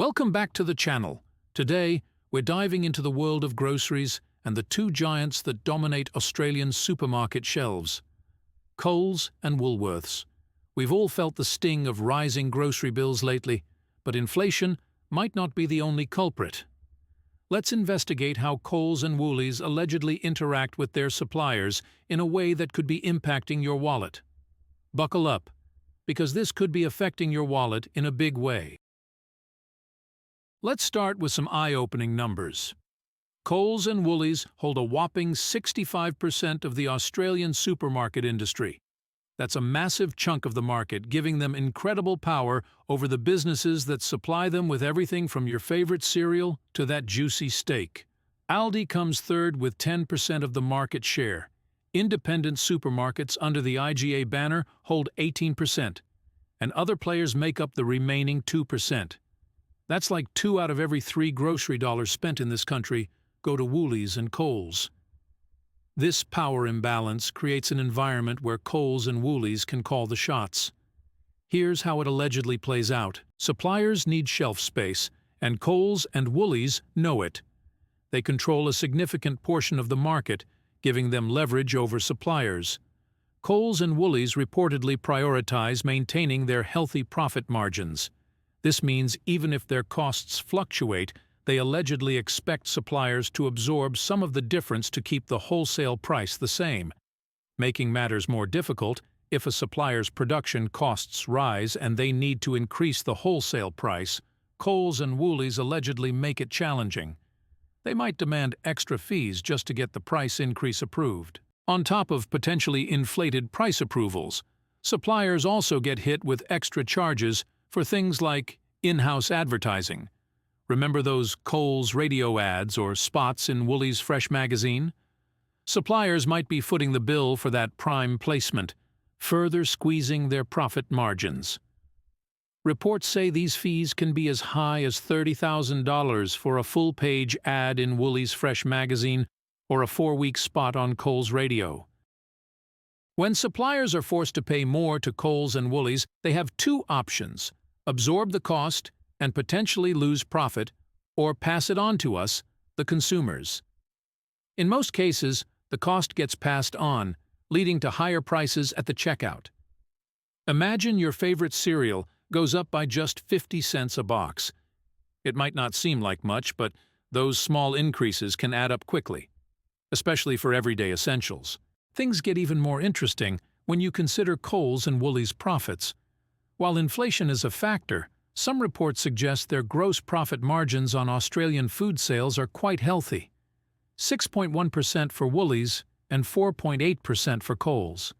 Welcome back to the channel. Today, we're diving into the world of groceries and the two giants that dominate Australian supermarket shelves, Coles and Woolworths. We've all felt the sting of rising grocery bills lately, but inflation might not be the only culprit. Let's investigate how Coles and Woolies allegedly interact with their suppliers in a way that could be impacting your wallet. Buckle up, because this could be affecting your wallet in a big way. Let's start with some eye-opening numbers. Coles and Woolies hold a whopping 65% of the Australian supermarket industry. That's a massive chunk of the market, giving them incredible power over the businesses that supply them with everything from your favorite cereal to that juicy steak. Aldi comes third with 10% of the market share. Independent supermarkets under the IGA banner hold 18%, and other players make up the remaining 2%. That's like 2 out of every 3 grocery dollars spent in this country go to Woolies and Coles. This power imbalance creates an environment where Coles and Woolies can call the shots. Here's how it allegedly plays out. Suppliers need shelf space, and Coles and Woolies know it. They control a significant portion of the market, giving them leverage over suppliers. Coles and Woolies reportedly prioritize maintaining their healthy profit margins. This means even if their costs fluctuate, they allegedly expect suppliers to absorb some of the difference to keep the wholesale price the same. Making matters more difficult, if a supplier's production costs rise and they need to increase the wholesale price, Coles and Woolies allegedly make it challenging. They might demand extra fees just to get the price increase approved. On top of potentially inflated price approvals, suppliers also get hit with extra charges for things like in-house advertising. Remember those Coles radio ads or spots in Woolies Fresh magazine? Suppliers might be footing the bill for that prime placement, further squeezing their profit margins. Reports say these fees can be as high as $30,000 for a full-page ad in Woolies Fresh magazine or a 4-week spot on Coles radio. When suppliers are forced to pay more to Coles and Woolies, they have two options: absorb the cost and potentially lose profit, or pass it on to us, the consumers. In most cases, the cost gets passed on, leading to higher prices at the checkout. Imagine your favorite cereal goes up by just 50 cents a box. It might not seem like much, but those small increases can add up quickly, especially for everyday essentials. Things get even more interesting when you consider Coles and Woolies' profits. While inflation is a factor, some reports suggest their gross profit margins on Australian food sales are quite healthy: 6.1% for Woolies and 4.8% for Coles.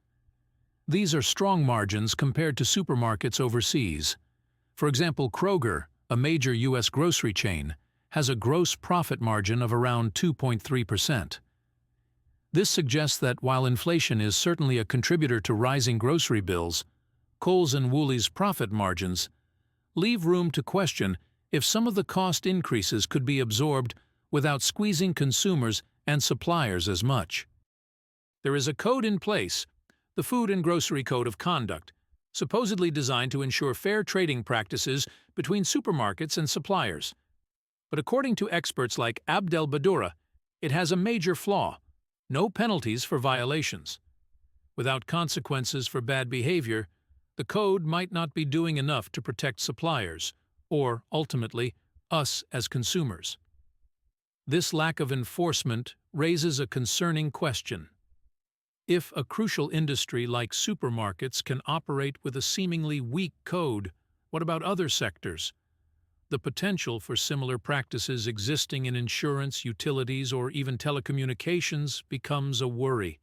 These are strong margins compared to supermarkets overseas. For example, Kroger, a major U.S. grocery chain, has a gross profit margin of around 2.3%. This suggests that while inflation is certainly a contributor to rising grocery bills, Coles and Woolies' profit margins leave room to question if some of the cost increases could be absorbed without squeezing consumers and suppliers as much. There is a code in place, the Food and Grocery Code of Conduct, supposedly designed to ensure fair trading practices between supermarkets and suppliers. But according to experts like Abdel Badura, it has a major flaw: no penalties for violations. Without consequences for bad behavior, the code might not be doing enough to protect suppliers, or, ultimately, us as consumers. This lack of enforcement raises a concerning question. If a crucial industry like supermarkets can operate with a seemingly weak code, what about other sectors? The potential for similar practices existing in insurance, utilities, or even telecommunications becomes a worry.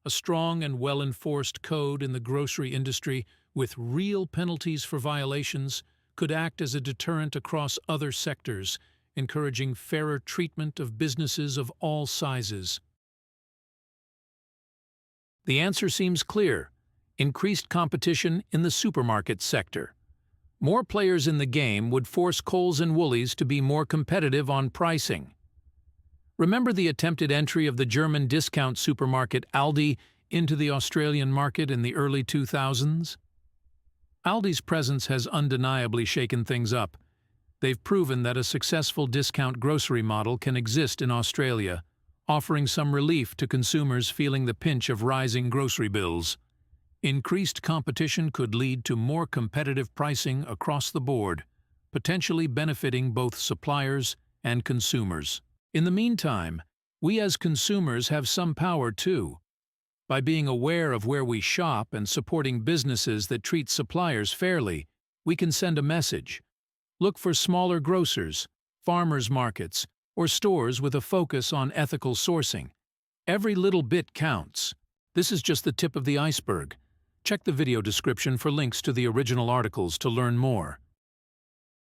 A strong and well-enforced code in the grocery industry with real penalties for violations could act as a deterrent across other sectors, encouraging fairer treatment of businesses of all sizes. The answer seems clear: increased competition in the supermarket sector. More players in the game would force Coles and Woolies to be more competitive on pricing. Remember the attempted entry of the German discount supermarket Aldi into the Australian market in the early 2000s? Aldi's presence has undeniably shaken things up. They've proven that a successful discount grocery model can exist in Australia, offering some relief to consumers feeling the pinch of rising grocery bills. Increased competition could lead to more competitive pricing across the board, potentially benefiting both suppliers and consumers. In the meantime, we as consumers have some power too. By being aware of where we shop and supporting businesses that treat suppliers fairly, we can send a message. Look for smaller grocers, farmers markets, or stores with a focus on ethical sourcing. Every little bit counts. This is just the tip of the iceberg. Check the video description for links to the original articles to learn more.